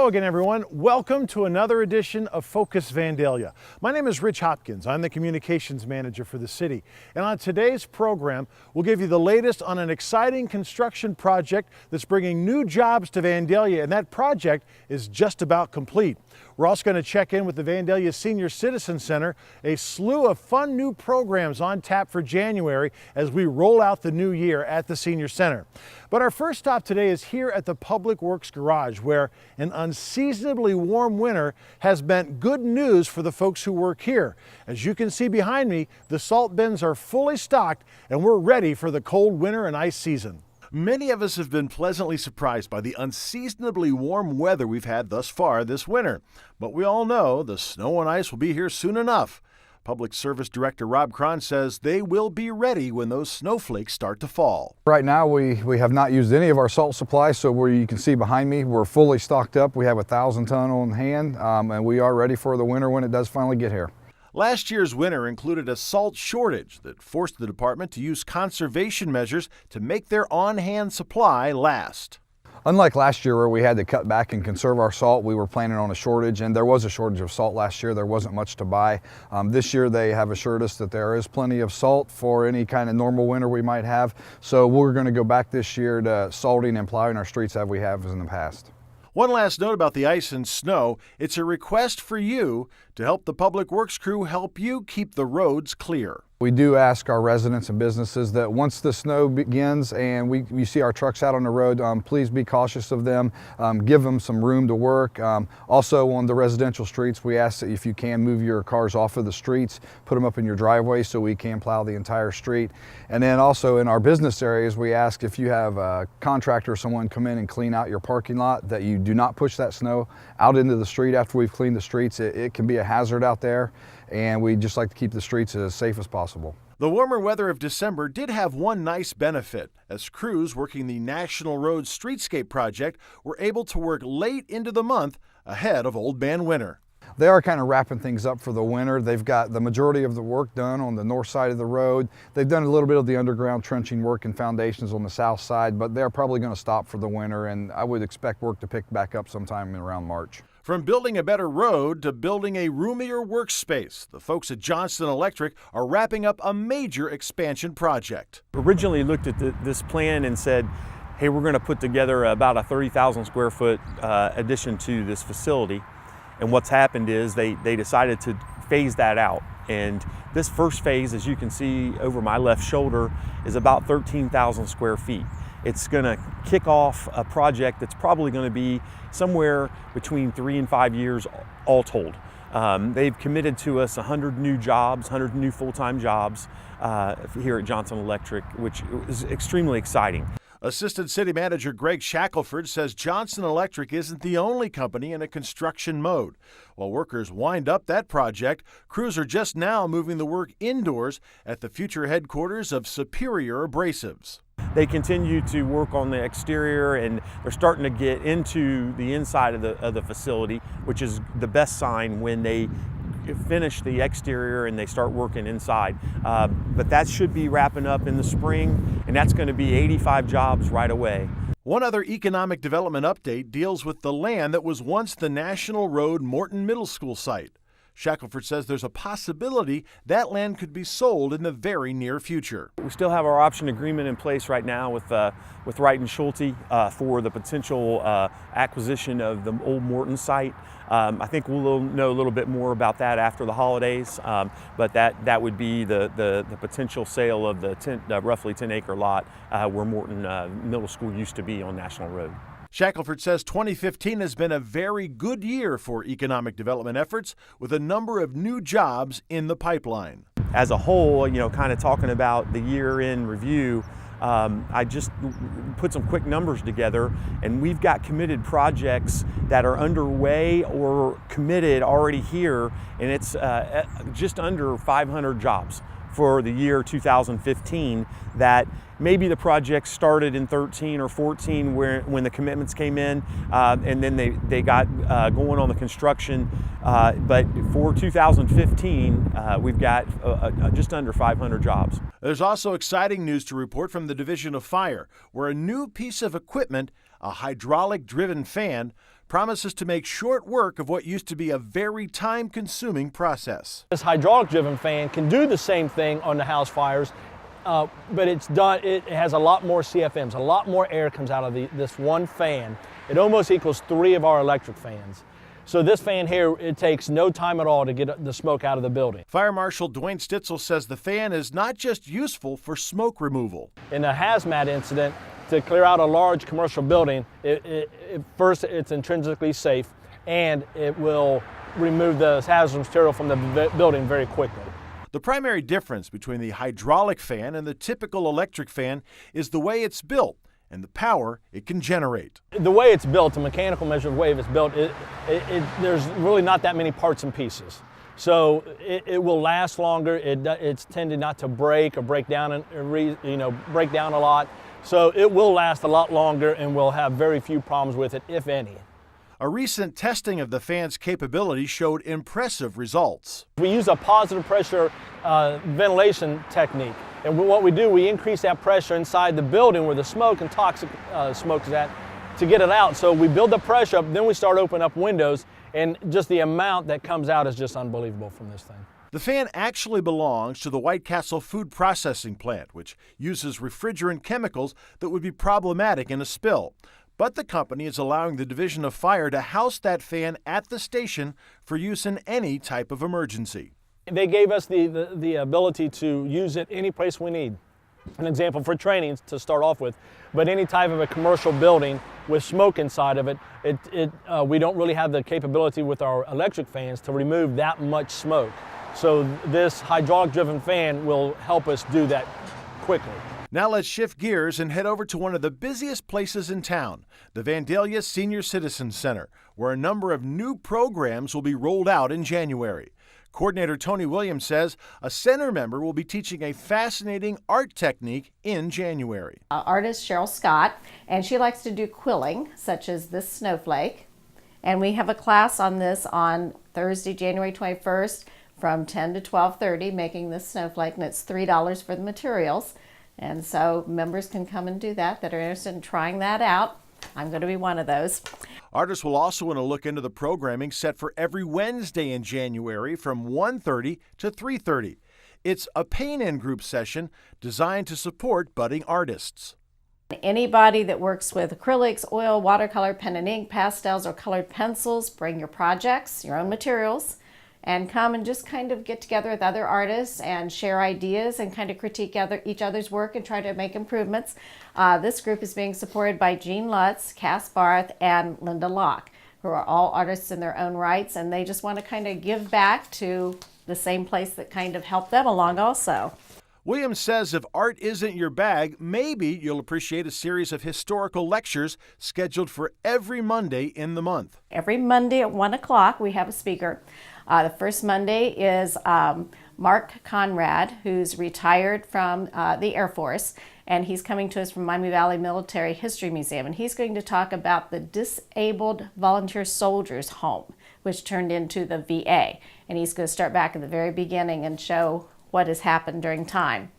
Hello again, everyone. Welcome to another edition of Focus Vandalia. My name is Rich Hopkins. I'm the communications manager for the city. And on today's program, we'll give you the latest on an exciting construction project that's bringing new jobs to Vandalia, and that project is just about complete. We're also going to check in with the Vandalia Senior Citizen Center, a slew of fun new programs on tap for January as we roll out the new year at the Senior Center. But our first stop today is here at the Public Works Garage, where an unseasonably warm winter has meant good news for the folks who work here. As you can see behind me, the salt bins are fully stocked and we're ready for the cold winter and ice season. Many of us have been pleasantly surprised by the unseasonably warm weather we've had thus far this winter. But we all know the snow and ice will be here soon enough. Public Service Director Rob Cron says they will be ready when those snowflakes start to fall. Right now we have not used any of our salt supply, so where you can see behind me, we're fully stocked up. We have 1,000 ton on hand, and we are ready for the winter when it does finally get here. Last year's winter included a salt shortage that forced the department to use conservation measures to make their on-hand supply last. Unlike last year where we had to cut back and conserve our salt, we were planning on a shortage, and there was a shortage of salt last year. There wasn't much to buy. This year they have assured us that there is plenty of salt for any kind of normal winter we might have. So we're going to go back this year to salting and plowing our streets as we have in the past. One last note about the ice and snow. It's a request for you to help the Public Works crew help you keep the roads clear. We do ask our residents and businesses that once the snow begins and we see our trucks out on the road, please be cautious of them. Give them some room to work. Also on the residential streets, we ask that if you can move your cars off of the streets, put them up in your driveway so we can plow the entire street. And then also in our business areas, we ask if you have a contractor or someone come in and clean out your parking lot, that you do not push that snow out into the street after we've cleaned the streets. It can be a hazard out there, and we just like to keep the streets as safe as possible. The warmer weather of December did have one nice benefit, as crews working the National Road Streetscape project were able to work late into the month ahead of Old Man Winter. They are kind of wrapping things up for the winter. They've got the majority of the work done on the north side of the road. They've done a little bit of the underground trenching work and foundations on the south side, but they're probably going to stop for the winter, and I would expect work to pick back up sometime around March. From building a better road to building a roomier workspace, the folks at Johnson Electric are wrapping up a major expansion project. Originally looked at this plan and said, hey, we're going to put together about a 30,000 square foot addition to this facility. And what's happened is they decided to phase that out. And this first phase, as you can see over my left shoulder, is about 13,000 square feet. It's going to kick off a project that's probably going to be somewhere between 3 and 5 years all told. They've committed to us 100 new jobs, 100 new full-time jobs here at Johnson Electric, which is extremely exciting. Assistant City Manager Greg Shackelford says Johnson Electric isn't the only company in a construction mode. While workers wind up that project, crews are just now moving the work indoors at the future headquarters of Superior Abrasives. They continue to work on the exterior, and they're starting to get into the inside of the facility, which is the best sign when they finish the exterior and they start working inside. But that should be wrapping up in the spring, and that's going to be 85 jobs right away. One other economic development update deals with the land that was once the National Road Morton Middle School site. Shackelford says there's a possibility that land could be sold in the very near future. We still have our option agreement in place right now with Wright and Schulte for the potential acquisition of the old Morton site. I think we'll know a little bit more about that after the holidays, but that would be the potential sale of the roughly 10-acre lot where Morton Middle School used to be on National Road. Shackelford says 2015 has been a very good year for economic development efforts, with a number of new jobs in the pipeline. As a whole, kind of talking about the year in review, I just put some quick numbers together, and we've got committed projects that are underway or committed already here, and it's just under 500 jobs for the year 2015 that maybe the project started in 13 or 14 when the commitments came in, and then they got going on the construction. But for 2015, we've got just under 500 jobs. There's also exciting news to report from the Division of Fire, where a new piece of equipment, a hydraulic-driven fan, promises to make short work of what used to be a very time-consuming process. This hydraulic-driven fan can do the same thing on the house fires, but it has a lot more CFMs, a lot more air comes out of this one fan. It almost equals 3 of our electric fans. So this fan here, it takes no time at all to get the smoke out of the building. Fire Marshal Dwayne Stitzel says the fan is not just useful for smoke removal. In a hazmat incident, to clear out a large commercial building, first it's intrinsically safe, and it will remove the hazardous material from the building very quickly. The primary difference between the hydraulic fan and the typical electric fan is the way it's built and the power it can generate. The way it's built, the mechanical measured way it's built, there's really not that many parts and pieces. So it will last longer. It's tended not to break or break down a lot. So it will last a lot longer and we'll have very few problems with it, if any. A recent testing of the fan's capability showed impressive results. We use a positive pressure ventilation technique. And what we do, we increase that pressure inside the building where the smoke and toxic smoke is at to get it out. So we build the pressure up, then we start opening up windows, and just the amount that comes out is just unbelievable from this thing. The fan actually belongs to the White Castle food processing plant, which uses refrigerant chemicals that would be problematic in a spill. But the company is allowing the Division of Fire to house that fan at the station for use in any type of emergency. They gave us the ability to use it any place we need. An example for training to start off with, but any type of a commercial building with smoke inside of it, we don't really have the capability with our electric fans to remove that much smoke. So this hydraulic-driven fan will help us do that quickly. Now let's shift gears and head over to one of the busiest places in town, the Vandalia Senior Citizen Center, where a number of new programs will be rolled out in January. Coordinator Tony Williams says a center member will be teaching a fascinating art technique in January. Artist Cheryl Scott, and she likes to do quilling, such as this snowflake. And we have a class on this on Thursday, January 21st from 10 to 12:30, making this snowflake, and it's $3 for the materials. And so members can come and do that are interested in trying that out. I'm going to be one of those. Artists will also want to look into the programming set for every Wednesday in January from 1:30 to 3:30. It's a paint-in group session designed to support budding artists. Anybody that works with acrylics, oil, watercolor, pen and ink, pastels, or colored pencils, bring your projects, your own materials, and come and just kind of get together with other artists and share ideas and kind of critique each other's work and try to make improvements. This group is being supported by Jean Lutz, Cass Barth, and Linda Locke, who are all artists in their own rights, and they just want to kind of give back to the same place that kind of helped them along also. Williams says if art isn't your bag, maybe you'll appreciate a series of historical lectures scheduled for every Monday in the month. Every Monday at 1 o'clock we have a speaker. The first Monday is Mark Conrad, who's retired from the Air Force, and he's coming to us from Miami Valley Military History Museum, and he's going to talk about the Disabled Volunteer Soldiers Home, which turned into the VA, and he's going to start back at the very beginning and show what has happened during time.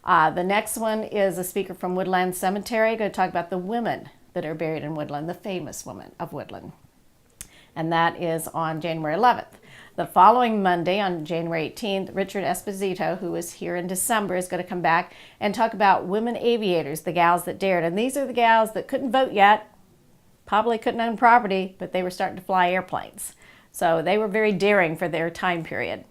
The next one is a speaker from Woodland Cemetery, going to talk about the women that are buried in Woodland, the famous women of Woodland, and that is on January 11th. The following Monday, on January 18th, Richard Esposito, who was here in December, is going to come back and talk about women aviators, the gals that dared. And these are the gals that couldn't vote yet, probably couldn't own property, but they were starting to fly airplanes. So they were very daring for their time period.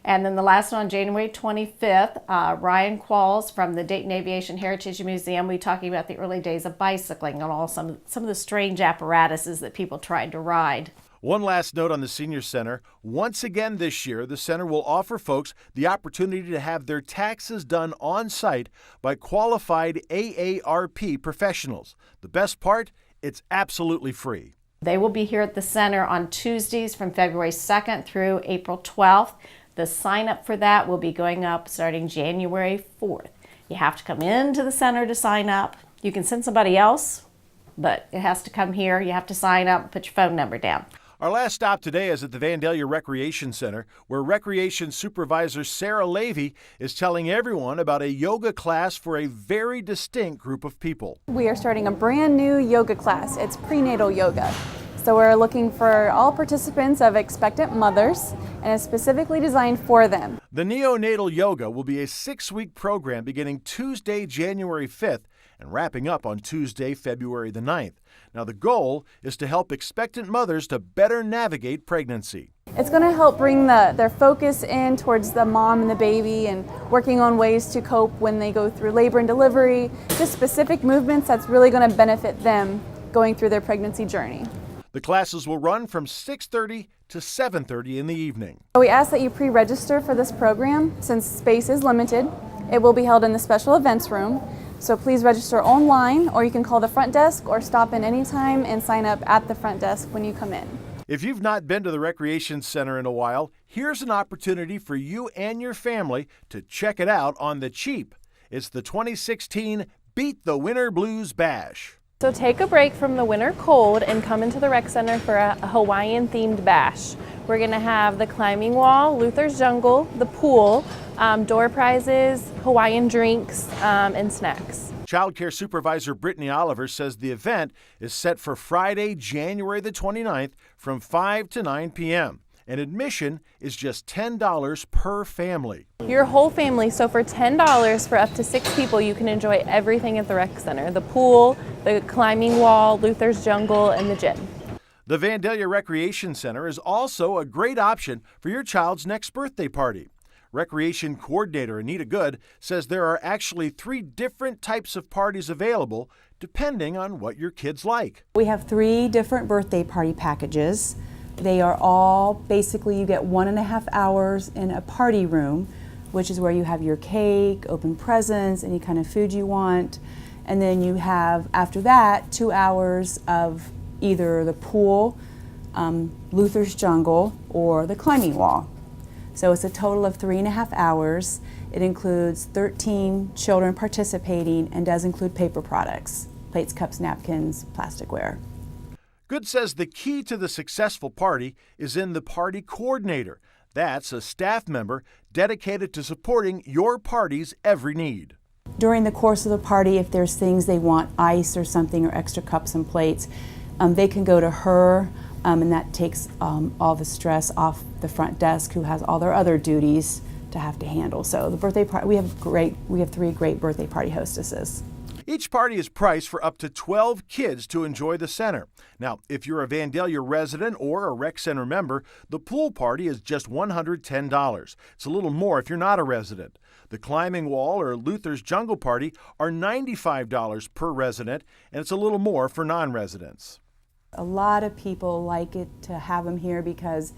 And then the last one on January 25th, Ryan Qualls from the Dayton Aviation Heritage Museum. We're talking about the early days of bicycling and some of the strange apparatuses that people tried to ride. One last note on the Senior Center. Once again this year, the center will offer folks the opportunity to have their taxes done on site by qualified AARP professionals. The best part, it's absolutely free. They will be here at the center on Tuesdays from February 2nd through April 12th. The sign up for that will be going up starting January 4th. You have to come into the center to sign up. You can send somebody else, but it has to come here. You have to sign up and put your phone number down. Our last stop today is at the Vandalia Recreation Center, where Recreation Supervisor Sarah Levy is telling everyone about a yoga class for a very distinct group of people. We are starting a brand new yoga class. It's prenatal yoga. So we're looking for all participants of expectant mothers, and it's specifically designed for them. The neonatal yoga will be a 6-week program beginning Tuesday, January 5th and wrapping up on Tuesday, February the 9th. Now the goal is to help expectant mothers to better navigate pregnancy. It's going to help bring their focus in towards the mom and the baby and working on ways to cope when they go through labor and delivery, just specific movements that's really going to benefit them going through their pregnancy journey. The classes will run from 6:30 to 7:30 in the evening. We ask that you pre-register for this program since space is limited. It will be held in the special events room. So please register online, or you can call the front desk or stop in anytime and sign up at the front desk when you come in. If you've not been to the Recreation Center in a while, here's an opportunity for you and your family to check it out on the cheap. It's the 2016 Beat the Winter Blues Bash. So take a break from the winter cold and come into the rec center for a Hawaiian-themed bash. We're going to have the climbing wall, Luther's Jungle, the pool, door prizes, Hawaiian drinks, and snacks. Child Care Supervisor Brittany Oliver says the event is set for Friday, January the 29th from 5 to 9 p.m. and admission is just $10 per family. Your whole family, so for $10 for up to 6 people, you can enjoy everything at the rec center. The pool, the climbing wall, Luther's Jungle, and the gym. The Vandalia Recreation Center is also a great option for your child's next birthday party. Recreation Coordinator Anita Good says there are actually 3 different types of parties available depending on what your kids like. We have 3 different birthday party packages. They are all basically, you get 1.5 hours in a party room, which is where you have your cake, open presents, any kind of food you want. And then you have, after that, 2 hours of either the pool, Luther's Jungle, or the climbing wall. So it's a total of 3.5 hours. It includes 13 children participating and does include paper products, plates, cups, napkins, plasticware. Good says the key to the successful party is in the party coordinator. That's a staff member dedicated to supporting your party's every need. During the course of the party, if there's things they want, ice or something, or extra cups and plates, they can go to her, and that takes all the stress off the front desk, who has all their other duties to have to handle. So the birthday party, we have 3 great birthday party hostesses. Each party is priced for up to 12 kids to enjoy the center. Now, if you're a Vandalia resident or a rec center member, the pool party is just $110. It's a little more if you're not a resident. The climbing wall or Luther's Jungle party are $95 per resident, and it's a little more for non-residents. A lot of people like it to have them here because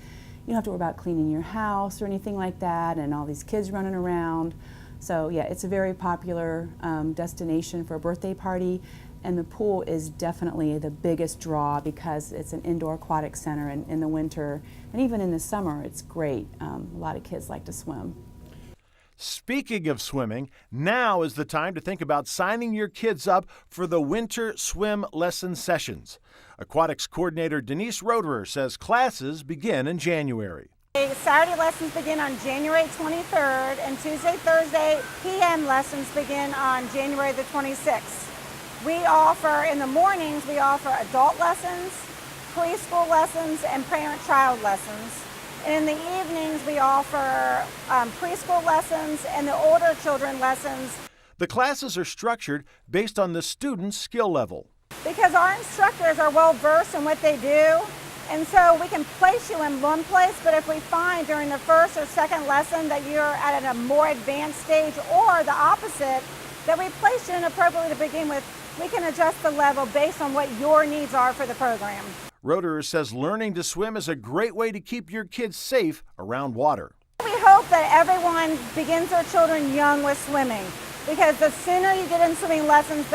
you don't have to worry about cleaning your house or anything like that, and all these kids running around. So yeah, it's a very popular destination for a birthday party, and the pool is definitely the biggest draw because it's an indoor aquatic center, and in the winter and even in the summer it's great. A lot of kids like to swim. Speaking of swimming, now is the time to think about signing your kids up for the winter swim lesson sessions. Aquatics coordinator Denise Roederer says classes begin in January. Saturday lessons begin on January 23rd, and Tuesday, Thursday PM lessons begin on January the 26th. We offer, in the mornings, we offer adult lessons, preschool lessons, and parent-child lessons. And in the evenings, we offer preschool lessons and the older children lessons. The classes are structured based on the student's skill level. Because our instructors are well versed in what they do, and so we can place you in one place, but if we find during the first or second lesson that you're at a more advanced stage, or the opposite, that we place you inappropriately to begin with, we can adjust the level based on what your needs are for the program. Roederer says learning to swim is a great way to keep your kids safe around water. We hope that everyone begins their children young with swimming, because the sooner you get in swimming lessons,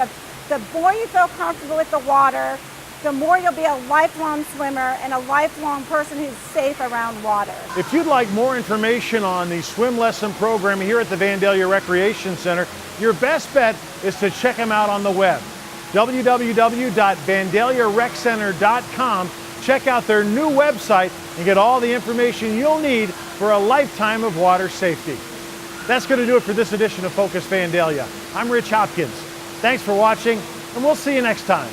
the more you feel comfortable with the water, the more you'll be a lifelong swimmer and a lifelong person who's safe around water. If you'd like more information on the swim lesson program here at the Vandalia Recreation Center, your best bet is to check them out on the web. www.vandaliareccenter.com. Check out their new website and get all the information you'll need for a lifetime of water safety. That's going to do it for this edition of Focus Vandalia. I'm Rich Hopkins. Thanks for watching, and we'll see you next time.